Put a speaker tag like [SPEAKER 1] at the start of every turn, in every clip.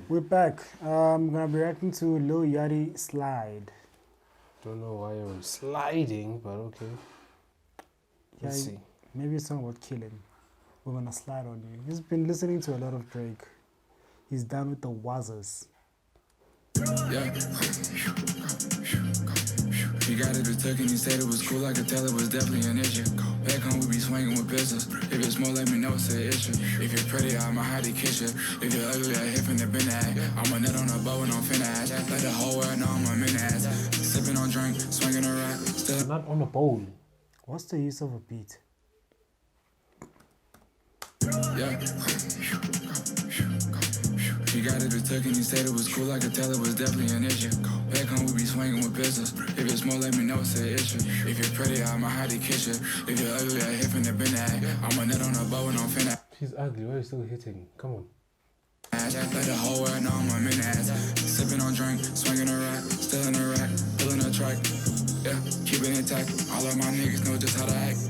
[SPEAKER 1] We're back. I'm gonna be reacting to Lil Yachty Slide.
[SPEAKER 2] Don't know why I'm sliding, but okay. Let's see.
[SPEAKER 1] Maybe it's not about killing. We're gonna slide on you. He's been listening to a lot of Drake. He's down with the Wazzers.
[SPEAKER 3] Yeah. He got it took and he said it was cool. I could tell it was definitely an issue. Back home we be swinging with pistols. If it's more, let me know it's an issue. If you're pretty, I'ma hide the kitchen. If you're ugly, I hit from the bin act. I'm a nut on a bow and I'm finna ass. Let the whole world know I'm a min ass. Sipping on drink, swinging a rack. Still
[SPEAKER 2] not on a bowl.
[SPEAKER 1] What's the use of a beat?
[SPEAKER 3] Yeah. He got it took and he said it was cool. I could tell it was definitely an issue. Back home we be swinging with pistols. If it's more, let me know it's an issue. If you're pretty, I'ma hide the kitchen. If you're ugly, I hit from the bin act. I'm a nut on a bow and I'm finna.
[SPEAKER 2] She's ugly. Why are you still hitting? Come on.
[SPEAKER 3] Let the whole world know I'm a min ass. Sipping on drink, swinging a rack, still in a rack, pulling a track. Yeah, keep it intact. All of my niggas know just how to act.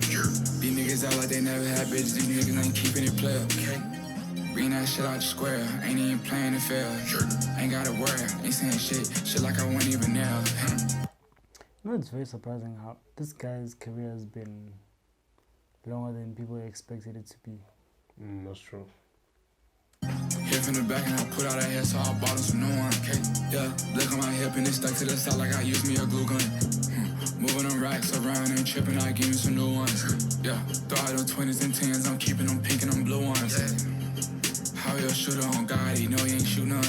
[SPEAKER 3] These niggas out like they never had bitches. These niggas ain't keeping it player. Okay. Bring that shit out the square. Ain't even playing it fair. Ain't gotta worry. Ain't saying shit like I wasn't even there.
[SPEAKER 1] You know, it's very surprising how this guy's career has been longer than people expected it to be.
[SPEAKER 2] That's true.
[SPEAKER 3] Hit from the back and I put out a head, so I bought him some new one. Okay. Yeah, look on my hip and it stuck to the side like I used me a glue gun. Moving them racks around and tripping, I give me some new ones. Yeah, throw out them 20s and 10s, I'm keeping them pink and them blue ones. How you a shooter on God, he know he ain't shoot none.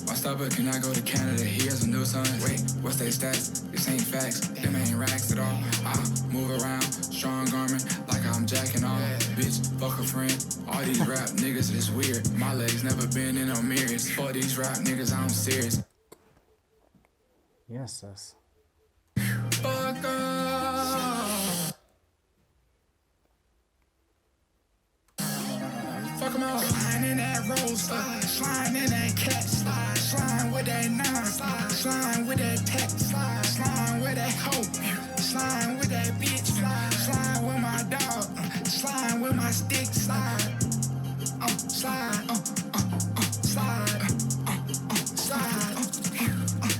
[SPEAKER 3] My stopper, can I go to Canada? He has some new sons. Wait, what's their stats? This ain't facts, them ain't racks at all. I move around, strong garment, like I'm jacking off. Bitch, fuck a friend. All these rap niggas is weird. My legs never been in no mirrors. For these rap niggas, I'm serious.
[SPEAKER 1] Yes, sis.
[SPEAKER 3] Fuck off. Fuck 'em all. Slime in that road slide, slime in that cat slide, slime with that nine slide, slime with that tech slide, slime with that hoe, slime with that bitch slide, slime with my dog, slime with my stick slide, slide, slide, slide,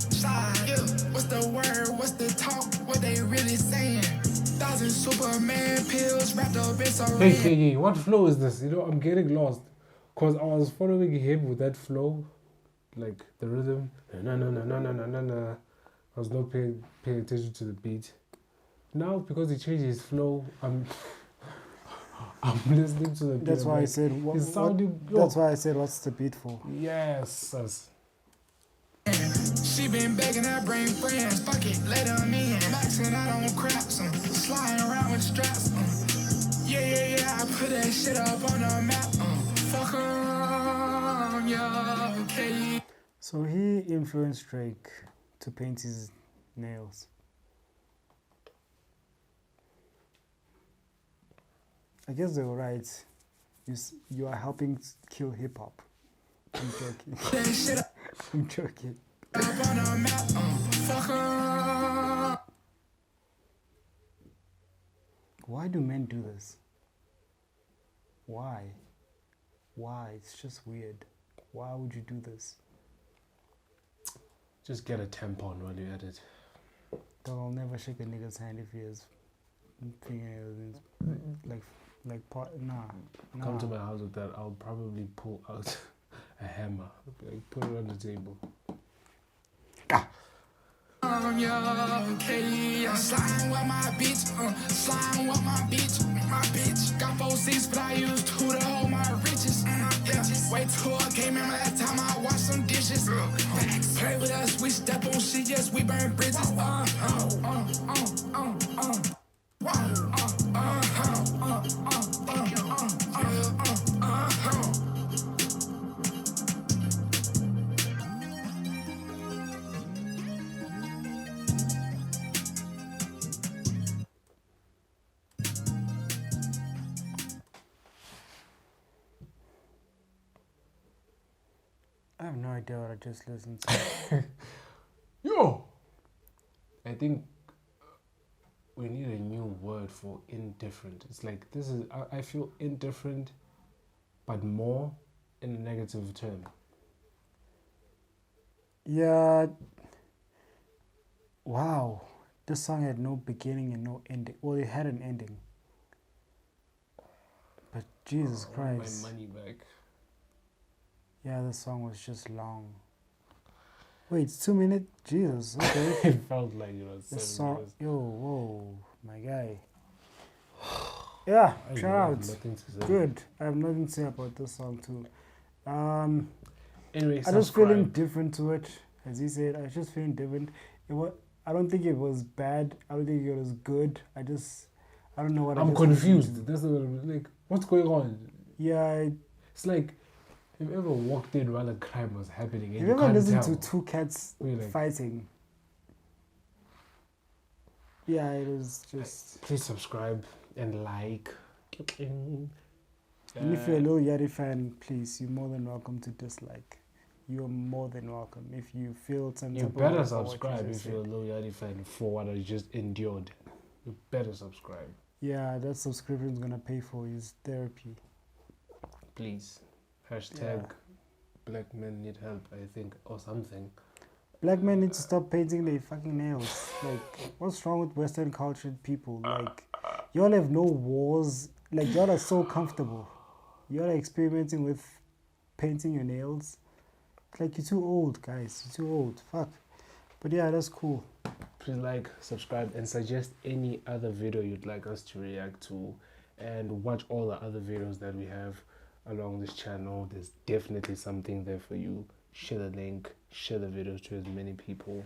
[SPEAKER 3] slide. Yeah. What's the word? What's the talk? What they really saying? 1,000 Superman pills wrapped up in some
[SPEAKER 2] Hey, what flow is this? You know, I'm getting lost. Because I was following him with that flow. Like, the rhythm. I was not paying attention to the beat. Now, because he changed his flow, I'm listening to the beat.
[SPEAKER 1] That's why I said,
[SPEAKER 2] it's sounding
[SPEAKER 1] that's why I said, what's the beat for?
[SPEAKER 2] Yes.
[SPEAKER 3] She been begging her brain friends, fuck it, let them in. Maxing out on craps, sliding around with straps. Yeah, I put that shit up on the map. Fuck 'em, yeah, okay.
[SPEAKER 1] So he influenced Drake to paint his nails. I guess they were right. You are helping kill hip hop. I'm joking. I'm joking. Why do men do this? Why? It's just weird. Why would you do this?
[SPEAKER 2] Just get a tampon while you're at it.
[SPEAKER 1] Dog, I'll never shake a nigga's hand if he has fingernails nah.
[SPEAKER 2] Come to my house with that, I'll probably pull out a hammer, like put it on the table.
[SPEAKER 3] Okay, I'm sliding with my bitch, sliding with my bitch, got 4 seats, but I used 2 to hold my riches, wait till I came in last time I washed some dishes, play with us, we step on shit, yes, we burn bridges,
[SPEAKER 1] I have no idea what I just listened to.
[SPEAKER 2] Yo! I think we need a new word for indifferent. It's like, this is, I feel indifferent, but more in a negative term.
[SPEAKER 1] Yeah. Wow. This song had no beginning and no ending. Well, it had an ending. But Jesus
[SPEAKER 2] I want
[SPEAKER 1] Christ.
[SPEAKER 2] my money back.
[SPEAKER 1] Yeah, the song was just long. Wait, it's 2 minutes? Jesus, okay.
[SPEAKER 2] It felt like it was
[SPEAKER 1] The
[SPEAKER 2] 7
[SPEAKER 1] song,
[SPEAKER 2] years.
[SPEAKER 1] yo, whoa, my guy. Yeah,
[SPEAKER 2] I
[SPEAKER 1] shout
[SPEAKER 2] have
[SPEAKER 1] out.
[SPEAKER 2] nothing to say.
[SPEAKER 1] Good. I have nothing to say about this song too.
[SPEAKER 2] Anyway,
[SPEAKER 1] I just feeling
[SPEAKER 2] subscribe.
[SPEAKER 1] different to it, as he said. I was just feeling different. I don't think it was bad. I don't think it was good. I don't know what. I
[SPEAKER 2] I'm
[SPEAKER 1] just listened
[SPEAKER 2] confused.
[SPEAKER 1] to.
[SPEAKER 2] That's what I'm like. What's going on?
[SPEAKER 1] Yeah,
[SPEAKER 2] It's like, have you ever walked in while a crime was happening and
[SPEAKER 1] have
[SPEAKER 2] you
[SPEAKER 1] you ever
[SPEAKER 2] can't
[SPEAKER 1] listened
[SPEAKER 2] tell?
[SPEAKER 1] to two cats
[SPEAKER 2] We're like,
[SPEAKER 1] fighting? Yeah, it was just.
[SPEAKER 2] please subscribe and like.
[SPEAKER 1] And if you're a Lil Yachty fan, please, you're more than welcome to dislike. You're more than welcome. If you feel some
[SPEAKER 2] You
[SPEAKER 1] type of
[SPEAKER 2] better
[SPEAKER 1] way about what you
[SPEAKER 2] subscribe
[SPEAKER 1] just
[SPEAKER 2] if you're a
[SPEAKER 1] said.
[SPEAKER 2] Lil Yachty fan for what I just endured. You better subscribe,
[SPEAKER 1] Yeah, that subscription's gonna pay for his therapy.
[SPEAKER 2] please. Hashtag
[SPEAKER 1] Yeah.
[SPEAKER 2] Black men need help, I think, or something.
[SPEAKER 1] Black men need to stop painting their fucking nails. Like, what's wrong with Western cultured people? Like, y'all have no wars. Like, y'all are so comfortable. Y'all are experimenting with painting your nails. Like, you're too old, guys. You're too old. Fuck. But yeah, that's cool.
[SPEAKER 2] Please like, subscribe, and suggest any other video you'd like us to react to, and watch all the other videos that we have along this channel. There's definitely something there for you. Share the link, share the videos to as many people.